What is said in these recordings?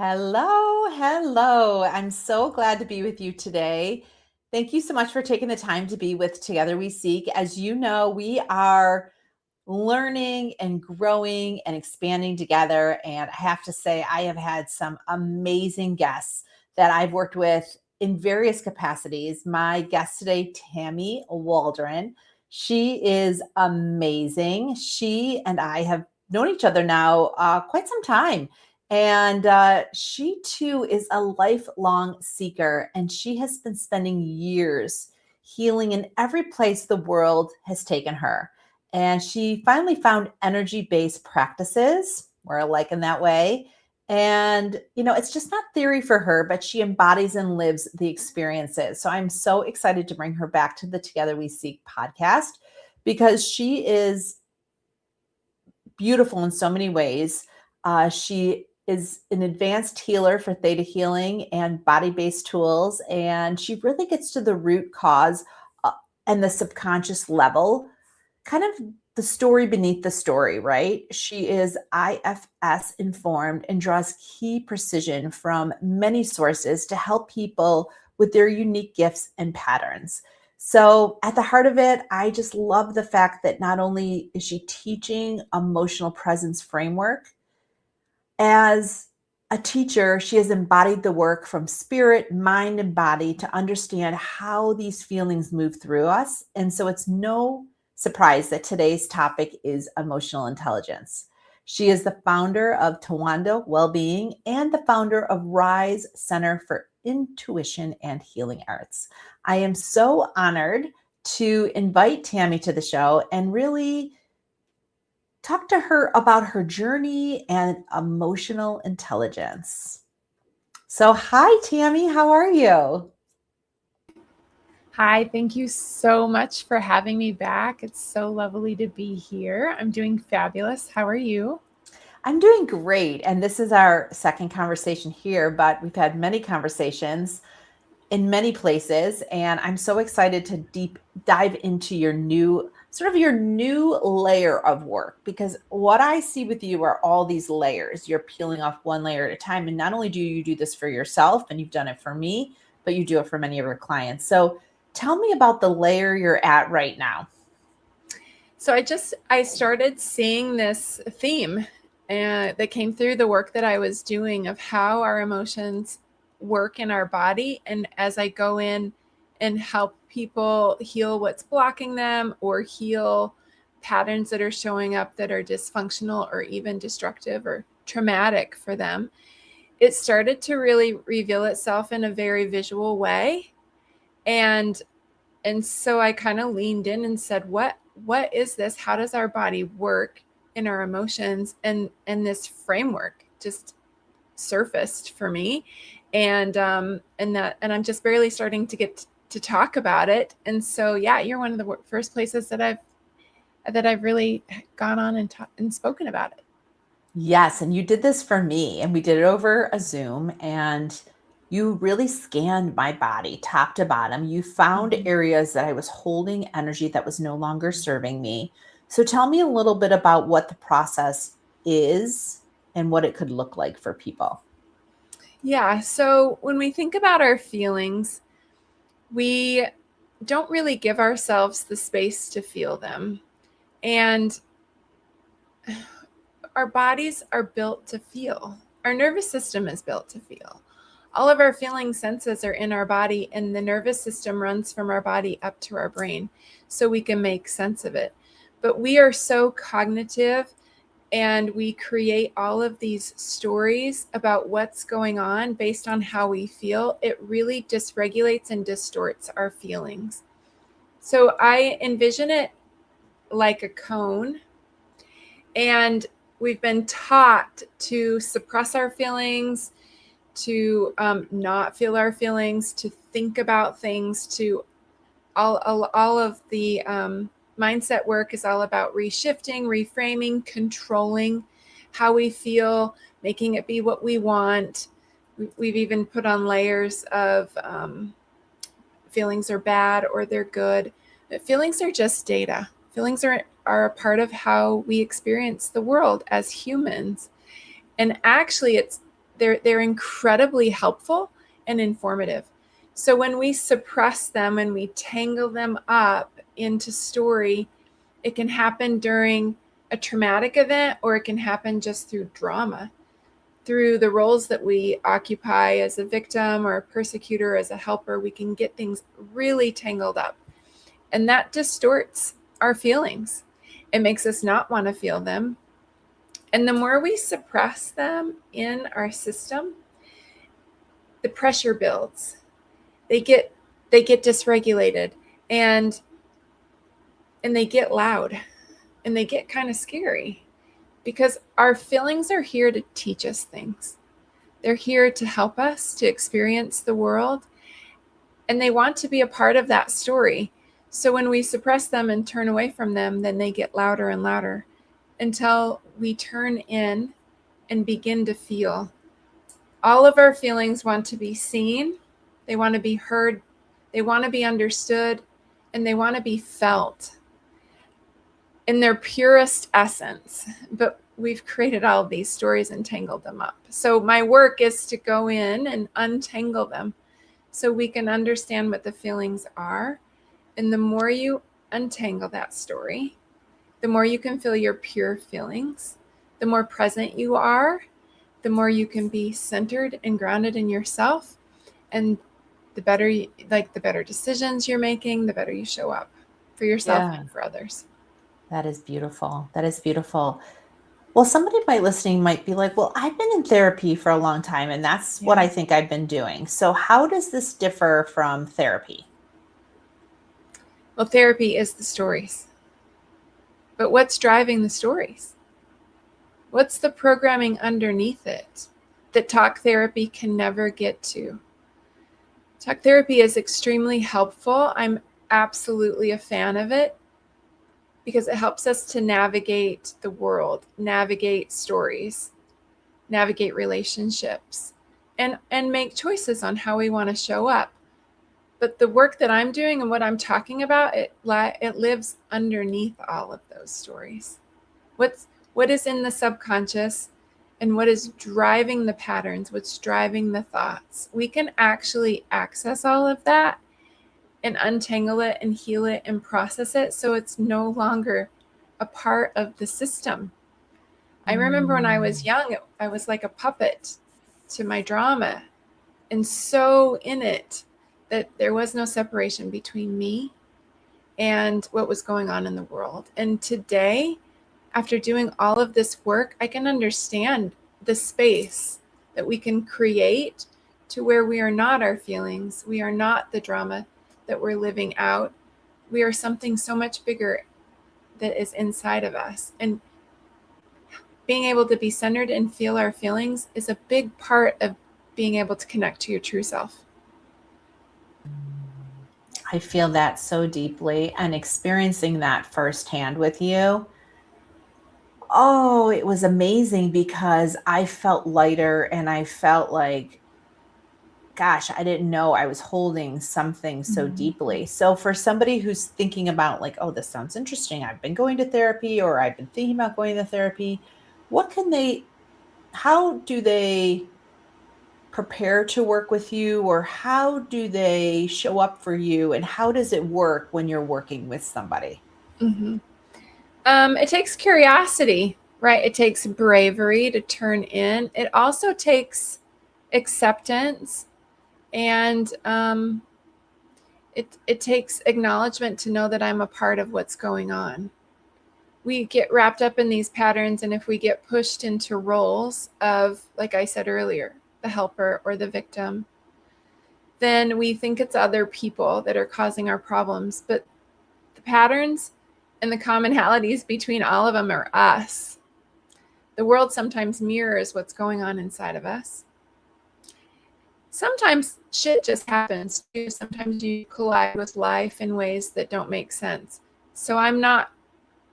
Hello, hello. I'm so glad to be with you today. Thank you so much for taking the time to be with Together We Seek. As you know, we are learning and growing and expanding together. And I have to say, I have had some amazing guests that I've worked with in various capacities. My guest today, Tammy Waldron, she is amazing. She and I have known each other now quite some time. And she too is a lifelong seeker, and she has been spending years healing in every place the world has taken her. And she finally found energy-based practices. We're alike in that way. And, it's just not theory for her, but she embodies and lives the experiences. So I'm so excited to bring her back to the Together We Seek podcast because she is beautiful in so many ways. She is an advanced healer for theta healing and body-based tools. And she really gets to the root cause and the subconscious level, kind of the story beneath the story, right? She is IFS informed and draws key precision from many sources to help people with their unique gifts and patterns. So at the heart of it, I just love the fact that not only is she teaching emotional presence framework, as a teacher, she has embodied the work from spirit, mind, and body to understand how these feelings move through us. And so it's no surprise that today's topic is emotional intelligence. She is the founder of Towanda Wellbeing and the founder of Rise Center for Intuition and Healing Arts. I am so honored to invite Tammy to the show and really talk to her about her journey and emotional intelligence. So, hi, Tammy. How are you? Hi, thank you so much for having me back. It's so lovely to be here. I'm doing fabulous. How are you? I'm doing great. And this is our second conversation here, but we've had many conversations in many places. And I'm so excited to deep dive into your new layer of work, because what I see with you are all these layers. You're peeling off one layer at a time. And not only do you do this for yourself, and you've done it for me, but you do it for many of your clients. So tell me about the layer you're at right now. So I started seeing this theme that came through the work that I was doing of how our emotions work in our body. And as I go in and help people heal what's blocking them or heal patterns that are showing up that are dysfunctional or even destructive or traumatic for them, it started to really reveal itself in a very visual way. And so I kind of leaned in and said, what is this? How does our body work in our emotions? And this framework just surfaced for me. And I'm just barely starting to get to talk about it. And so, yeah, you're one of the first places that I've really gone on and spoken about it. Yes, and you did this for me, and we did it over a Zoom, and you really scanned my body top to bottom. You found Mhm. areas that I was holding energy that was no longer serving me. So tell me a little bit about what the process is and what it could look like for people. Yeah. So when we think about our feelings, we don't really give ourselves the space to feel them. And our bodies are built to feel. Our nervous system is built to feel. All of our feeling senses are in our body, and the nervous system runs from our body up to our brain so we can make sense of it. But we are so cognitive, and we create all of these stories about what's going on based on how we feel. It really dysregulates and distorts our feelings. So I envision it like a cone, and we've been taught to suppress our feelings, to not feel our feelings, to think about things, to all of the mindset work is all about reshifting, reframing, controlling how we feel, making it be what we want. We've even put on layers of feelings are bad or they're good. But feelings are just data. Feelings are a part of how we experience the world as humans. And actually, it's they're incredibly helpful and informative. So when we suppress them and we tangle them up into story, it can happen during a traumatic event, or it can happen just through drama, through the roles that we occupy as a victim or a persecutor, as a helper. We can get things really tangled up, and that distorts our feelings. It makes us not want to feel them. And the more we suppress them in our system, the pressure builds. They get dysregulated, and they get loud, and they get kind of scary, because our feelings are here to teach us things. They're here to help us to experience the world, and they want to be a part of that story. So when we suppress them and turn away from them, then they get louder and louder until we turn in and begin to feel. All of our feelings want to be seen, they want to be heard, they want to be understood, and they want to be felt in their purest essence. But we've created all of these stories and tangled them up. So my work is to go in and untangle them so we can understand what the feelings are. And the more you untangle that story, the more you can feel your pure feelings, the more present you are, the more you can be centered and grounded in yourself. And the better decisions you're making, the better you show up for yourself and for others. That is beautiful. That is beautiful. Well, somebody listening might be like, well, I've been in therapy for a long time, and that's what I think I've been doing. So how does this differ from therapy? Well, therapy is the stories. But what's driving the stories? What's the programming underneath it that talk therapy can never get to? Talk therapy is extremely helpful. I'm absolutely a fan of it, because it helps us to navigate the world, navigate stories, navigate relationships, and make choices on how we want to show up. But the work that I'm doing and what I'm talking about, it lives underneath all of those stories. What is in the subconscious, and what is driving the patterns, what's driving the thoughts. We can actually access all of that and untangle it and heal it and process it, so it's no longer a part of the system. I remember when I was young, I was like a puppet to my drama, and so in it that there was no separation between me and what was going on in the world. And today, after doing all of this work, I can understand the space that we can create to where we are not our feelings. We are not the drama that we're living out. We are something so much bigger that is inside of us. And being able to be centered and feel our feelings is a big part of being able to connect to your true self. I feel that so deeply, and experiencing that firsthand with you. Oh, it was amazing, because I felt lighter, and I felt like, gosh, I didn't know I was holding something so deeply. So for somebody who's thinking about like, oh, this sounds interesting, I've been going to therapy, or I've been thinking about going to therapy, how do they prepare to work with you, or how do they show up for you, and how does it work when you're working with somebody? It takes curiosity, right? It takes bravery to turn in. It also takes acceptance, and it takes acknowledgement to know that I'm a part of what's going on. We get wrapped up in these patterns, and if we get pushed into roles of, like I said earlier, the helper or the victim, then we think it's other people that are causing our problems. But the patterns and the commonalities between all of them are us. The world sometimes mirrors what's going on inside of us. Sometimes shit just happens too. Sometimes you collide with life in ways that don't make sense. So I'm not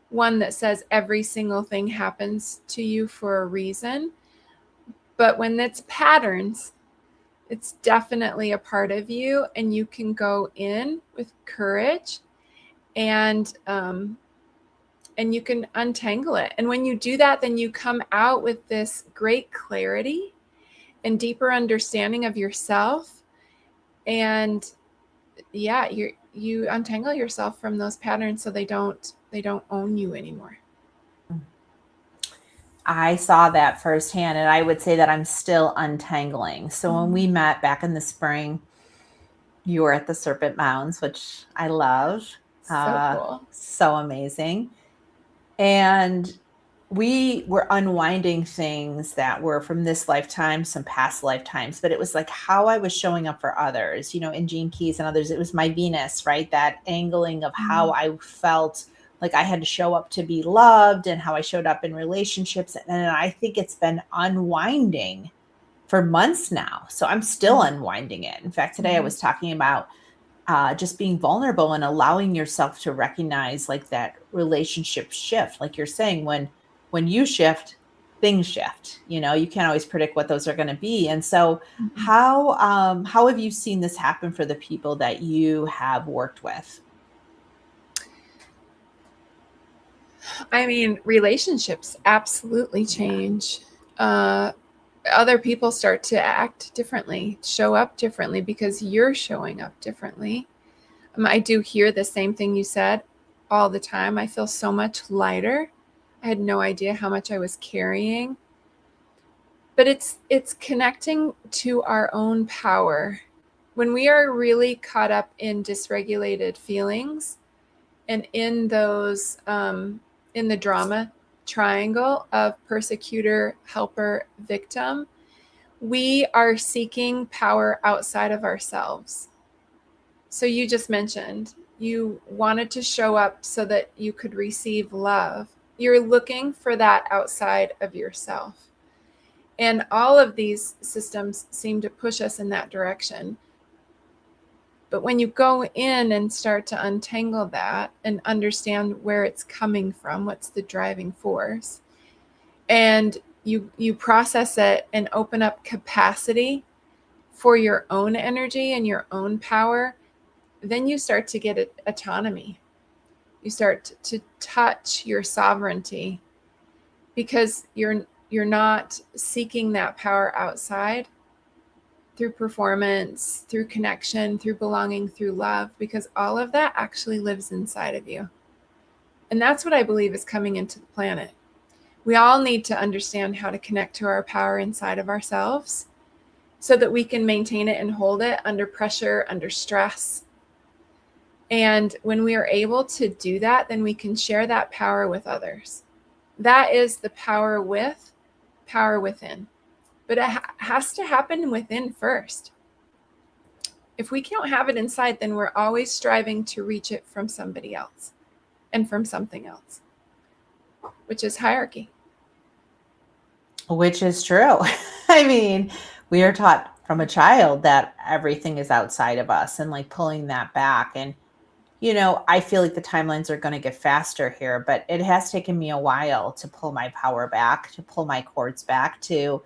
one that says every single thing happens to you for a reason. But when it's patterns, it's definitely a part of you, and you can go in with courage, and you can untangle it. And when you do that, then you come out with this great clarity and deeper understanding of yourself. And yeah, you untangle yourself from those patterns so they don't own you anymore. I saw that firsthand, and I would say that I'm still untangling. So when we met back in the spring, you were at the Serpent Mounds, which I love. So cool. So amazing. And we were unwinding things that were from this lifetime, some past lifetimes, but it was like how I was showing up for others, in Gene Keys and others. It was my Venus, right? That angling of how I felt like I had to show up to be loved and how I showed up in relationships. And I think it's been unwinding for months now. So I'm still unwinding it. In fact, today I was talking about just being vulnerable and allowing yourself to recognize like that relationship shift. Like you're saying, when you shift, things shift. You can't always predict what those are going to be. And so how have you seen this happen for the people that you have worked with? I mean, relationships absolutely change. Other people start to act differently, show up differently because you're showing up differently. I do hear the same thing you said all the time. I feel so much lighter. I had no idea how much I was carrying. But it's connecting to our own power. When we are really caught up in dysregulated feelings and in those in the drama triangle of persecutor, helper, victim, we are seeking power outside of ourselves. So you just mentioned you wanted to show up so that you could receive love. You're looking for that outside of yourself. And all of these systems seem to push us in that direction. But when you go in and start to untangle that and understand where it's coming from, what's the driving force, and you process it and open up capacity for your own energy and your own power, then you start to get autonomy. You start to touch your sovereignty because you're not seeking that power outside through performance, through connection, through belonging, through love, because all of that actually lives inside of you. And that's what I believe is coming into the planet. We all need to understand how to connect to our power inside of ourselves so that we can maintain it and hold it under pressure, under stress. And when we are able to do that, then we can share that power with others. That is the power within. But it has to happen within first. If we can't have it inside, then we're always striving to reach it from somebody else and from something else, which is hierarchy. Which is true. I mean, we are taught from a child that everything is outside of us and like pulling that back. And I feel like the timelines are going to get faster here, but it has taken me a while to pull my power back, to pull my cords back, to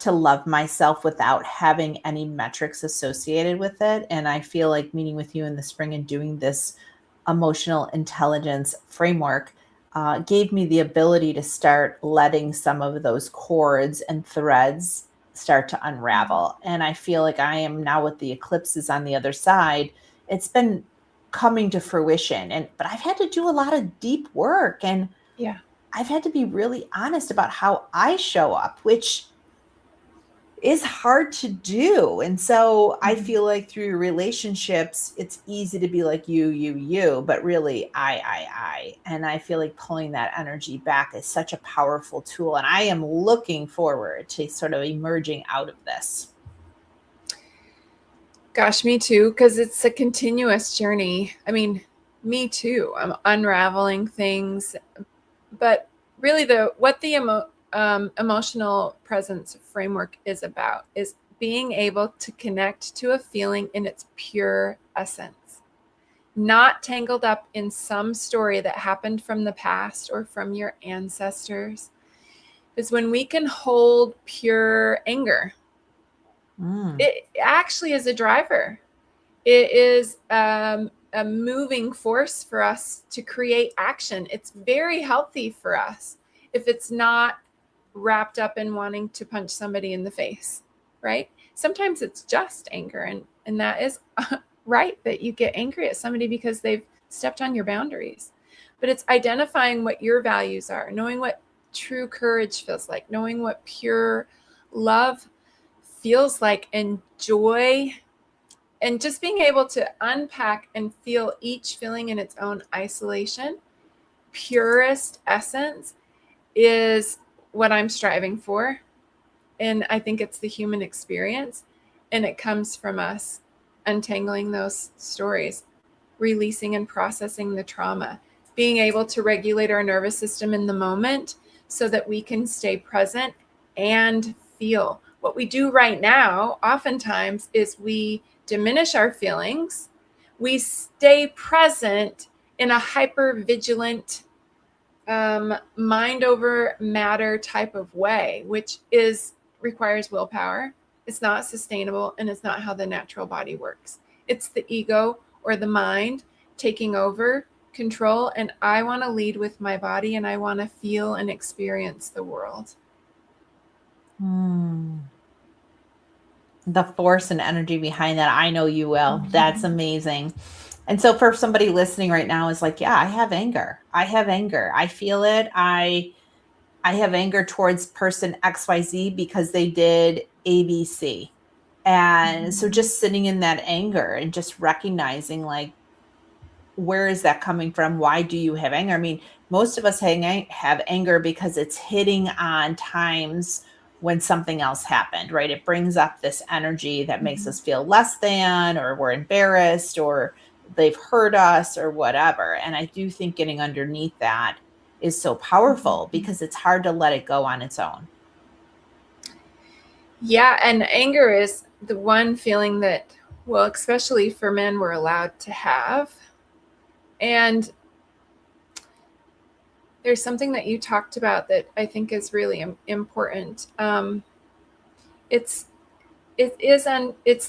love myself without having any metrics associated with it. And I feel like meeting with you in the spring and doing this emotional intelligence framework gave me the ability to start letting some of those cords and threads start to unravel. And I feel like I am now with the eclipses on the other side. It's been coming to fruition, but I've had to do a lot of deep work, and I've had to be really honest about how I show up, which is hard to do. And so I feel like through your relationships, it's easy to be like you, but really I. And I feel like pulling that energy back is such a powerful tool. And I am looking forward to sort of emerging out of this. Gosh, me too, because it's a continuous journey. I mean, me too. I'm unraveling things, but really what the emotional presence framework is about is being able to connect to a feeling in its pure essence, not tangled up in some story that happened from the past or from your ancestors. Is when we can hold pure anger. It actually is a driver. It is a moving force for us to create action. It's very healthy for us if it's not wrapped up in wanting to punch somebody in the face. right? Sometimes it's just anger, and that is right, that you get angry at somebody because they've stepped on your boundaries. But it's identifying what your values are, knowing what true courage feels like, knowing what pure love feels like, and joy, and just being able to unpack and feel each feeling in its own isolation. Purest essence is what I'm striving for. And I think it's the human experience. And it comes from us untangling those stories, releasing and processing the trauma, being able to regulate our nervous system in the moment so that we can stay present and feel. What we do right now, oftentimes, is we diminish our feelings. We stay present in a hyper vigilant, mind over matter type of way, which requires willpower. It's not sustainable, and it's not how the natural body works. It's the ego or the mind taking over control, and I want to lead with my body, and I want to feel and experience the world. The force and energy behind that, I know you will. That's amazing. And so for somebody listening right now is like, yeah, I have anger. I feel it. I have anger towards person XYZ because they did ABC. And so just sitting in that anger and just recognizing, like, where is that coming from? Why do you have anger? I mean, most of us have anger because it's hitting on times when something else happened, right? It brings up this energy that makes us feel less than, or we're embarrassed, or they've hurt us, or whatever. And I do think getting underneath that is so powerful because it's hard to let it go on its own. Yeah, and anger is the one feeling that, well, especially for men, we're allowed to have. And there's something that you talked about that I think is really important. It's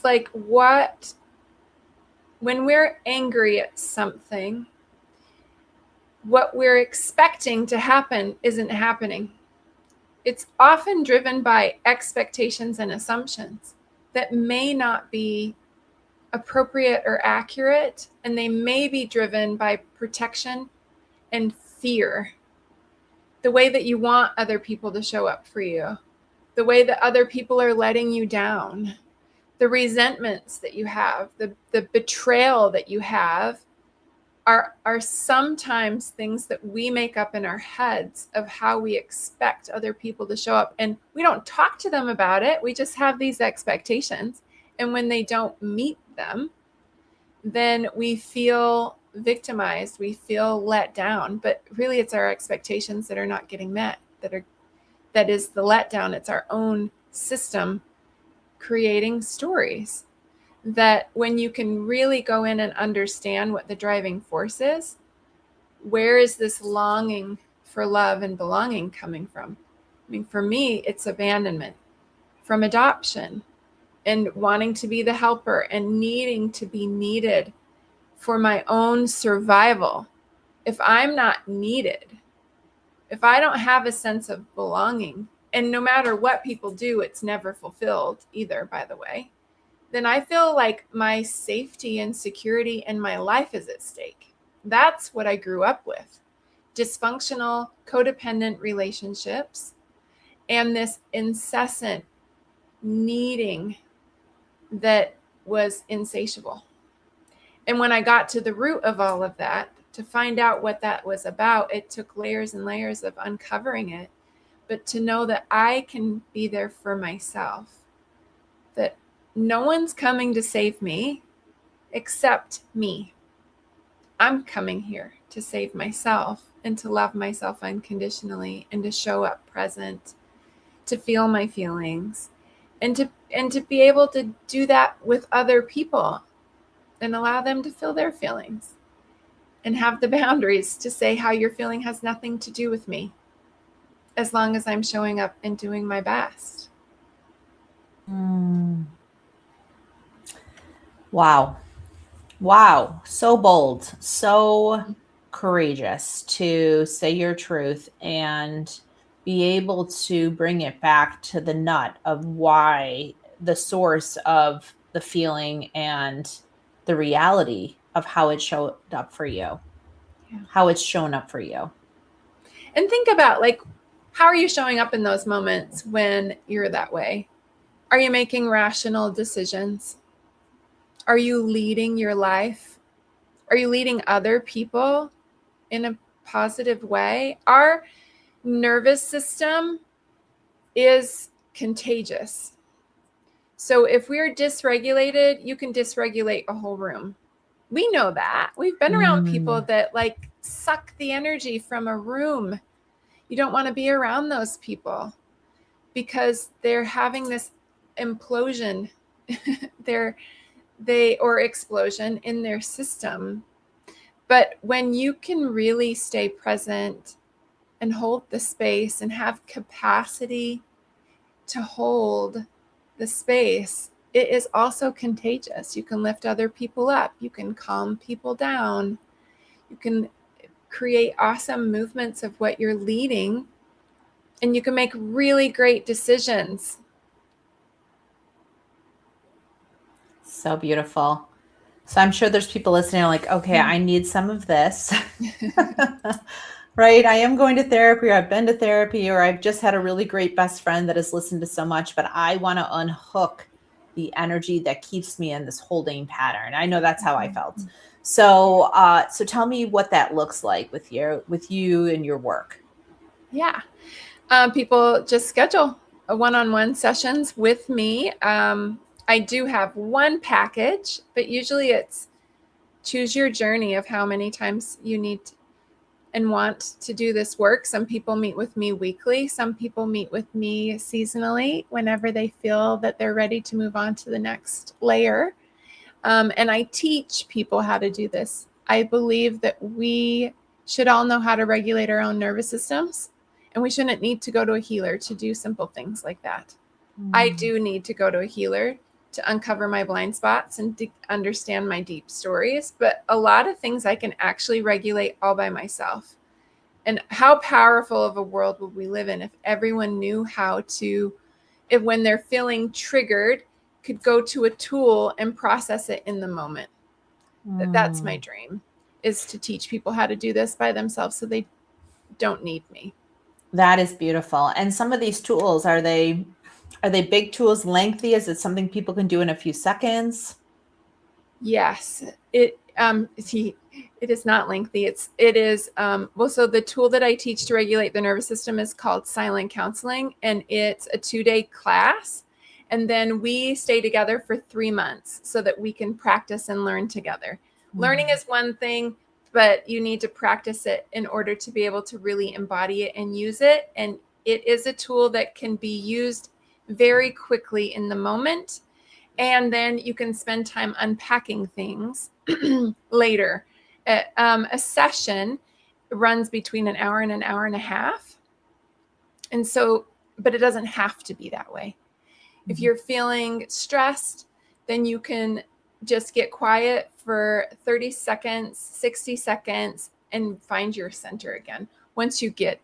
like, what, when we're angry at something, what we're expecting to happen isn't happening. It's often driven by expectations and assumptions that may not be appropriate or accurate, and they may be driven by protection and fear. The way that you want other people to show up for you, the way that other people are letting you down, the resentments that you have, the betrayal that you have are sometimes things that we make up in our heads of how we expect other people to show up. And we don't talk to them about it. We just have these expectations. And when they don't meet them, then we feel victimized, we feel let down. But really, it's our expectations that are not getting met, that is the letdown. It's our own system creating stories that, when you can really go in and understand what the driving force is, where is this longing for love and belonging coming from? I mean, for me, it's abandonment from adoption, and wanting to be the helper and needing to be needed for my own survival. If I'm not needed, if I don't have a sense of belonging, and no matter what people do, it's never fulfilled either, by the way, then I feel like my safety and security and my life is at stake. That's what I grew up with. Dysfunctional, codependent relationships, and this incessant needing that was insatiable. And when I got to the root of all of that, to find out what that was about, it took layers and layers of uncovering it. But to know that I can be there for myself, that no one's coming to save me except me. I'm coming here to save myself and to love myself unconditionally, and to show up present, to feel my feelings, and to be able to do that with other people and allow them to feel their feelings, and have the boundaries to say how you're feeling has nothing to do with me, as long as I'm showing up and doing my best. Wow. Wow. So bold, so courageous to say your truth and be able to bring it back to the nut of why the source of the feeling and the reality of how it showed up for you, how it's shown up for you. And think about, like, how are you showing up in those moments when you're that way? Are you making rational decisions? Are you leading your life? Are you leading other people in a positive way? Our nervous system is contagious. So if we're dysregulated, you can dysregulate a whole room. We know that. We've been around people that like suck the energy from a room. You don't want to be around those people because they're having this implosion or explosion in their system. But when you can really stay present and hold the space and have capacity to hold the space, it is also contagious. You can lift other people up. You can calm people down. You can create awesome movements of what you're leading, and you can make really great decisions. So beautiful. So I'm sure there's people listening like, okay, I need some of this. Right? I am going to therapy, or I've been to therapy, or I've just had a really great best friend that has listened to so much, but I want to unhook the energy that keeps me in this holding pattern. I know that's how I felt. So, so tell me what that looks like with you and your work. Yeah. People just schedule one-on-one sessions with me. I do have one package, but usually it's choose your journey of how many times you need and want to do this work. Some people meet with me weekly. Some people meet with me seasonally whenever they feel that they're ready to move on to the next layer. And I teach people how to do this. I believe that we should all know how to regulate our own nervous systems, and we shouldn't need to go to a healer to do simple things like that. I do need to go to a healer to uncover my blind spots and understand my deep stories. But a lot of things I can actually regulate all by myself. And how powerful of a world would we live in if everyone knew how to, if when they're feeling triggered, could go to a tool and process it in the moment. That's my dream, is to teach people how to do this by themselves so they don't need me. That is beautiful. And some of these tools, are they big tools, lengthy? Is it something people can do in a few seconds? Yes, it is not lengthy. It is well, so the tool that I teach to regulate the nervous system is called silent counseling, and it's a 2-day class. And then we stay together for 3 months so that we can practice and learn together. Learning is one thing, but you need to practice it in order to be able to really embody it and use it. And it is a tool that can be used very quickly in the moment. And then you can spend time unpacking things later. A session runs between an hour and an hour and a half. And so, but it doesn't have to be that way. If you're feeling stressed, then you can just get quiet for 30 seconds, 60 seconds, and find your center again. Once you get,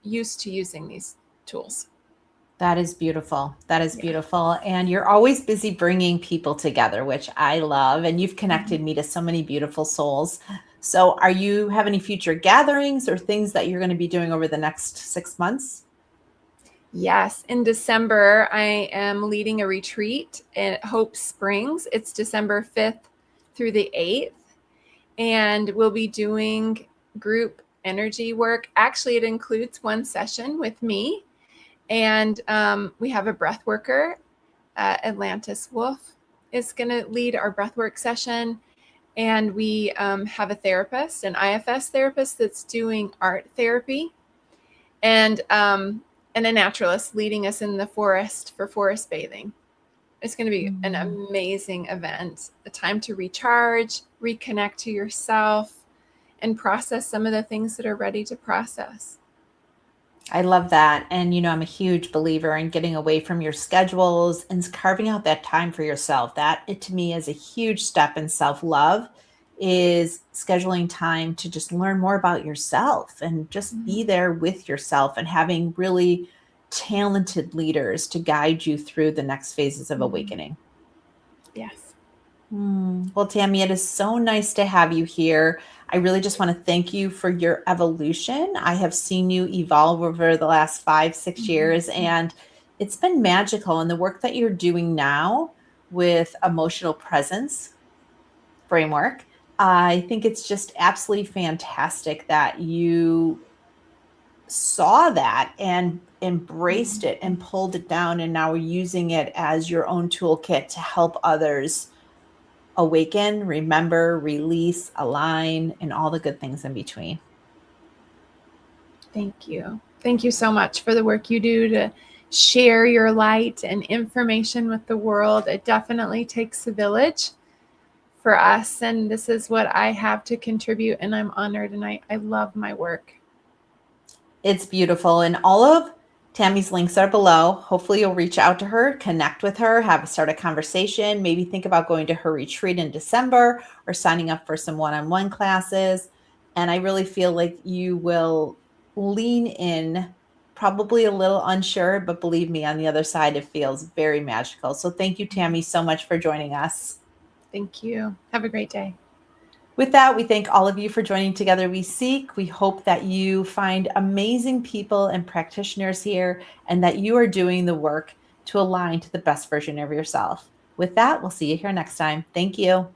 used to using these tools. That is beautiful. That is beautiful. And you're always busy bringing people together, which I love. And you've connected me to so many beautiful souls. So are you have any future gatherings or things that you're going to be doing over the next 6 months? Yes. In December, I am leading a retreat at Hope Springs. It's December 5th through the 8th. And we'll be doing group energy work. Actually, it includes one session with me. And we have a breath worker. Atlantis Wolf is going to lead our breathwork session. And we have a therapist, an IFS therapist that's doing art therapy. And a naturalist leading us in the forest for forest bathing. It's going to be an amazing event, a time to recharge, reconnect to yourself, and process some of the things that are ready to process. I love that. And, I'm a huge believer in getting away from your schedules and carving out that time for yourself. That, to me, is a huge step in self-love, is scheduling time to just learn more about yourself and just be there with yourself and having really talented leaders to guide you through the next phases of awakening. Yes. Well, Tammy, it is so nice to have you here. I really just want to thank you for your evolution. I have seen you evolve over the last 5-6 years, and it's been magical. And the work that you're doing now with emotional presence framework, I think it's just absolutely fantastic that you saw that and embraced it and pulled it down, and now are using it as your own toolkit to help others awaken, remember, release, align, and all the good things in between. Thank you. Thank you so much for the work you do to share your light and information with the world. It definitely takes a village for us, and this is what I have to contribute, and I'm honored, and I love my work. It's beautiful. And all of Tammy's links are below. Hopefully you'll reach out to her, connect with her, start a conversation, maybe think about going to her retreat in December or signing up for some one-on-one classes. And I really feel like you will lean in, probably a little unsure, but believe me, on the other side, it feels very magical. So thank you, Tammy, so much for joining us. Thank you. Have a great day. With that, we thank all of you for joining Together We Seek. We hope that you find amazing people and practitioners here, and that you are doing the work to align to the best version of yourself. With that, we'll see you here next time. Thank you.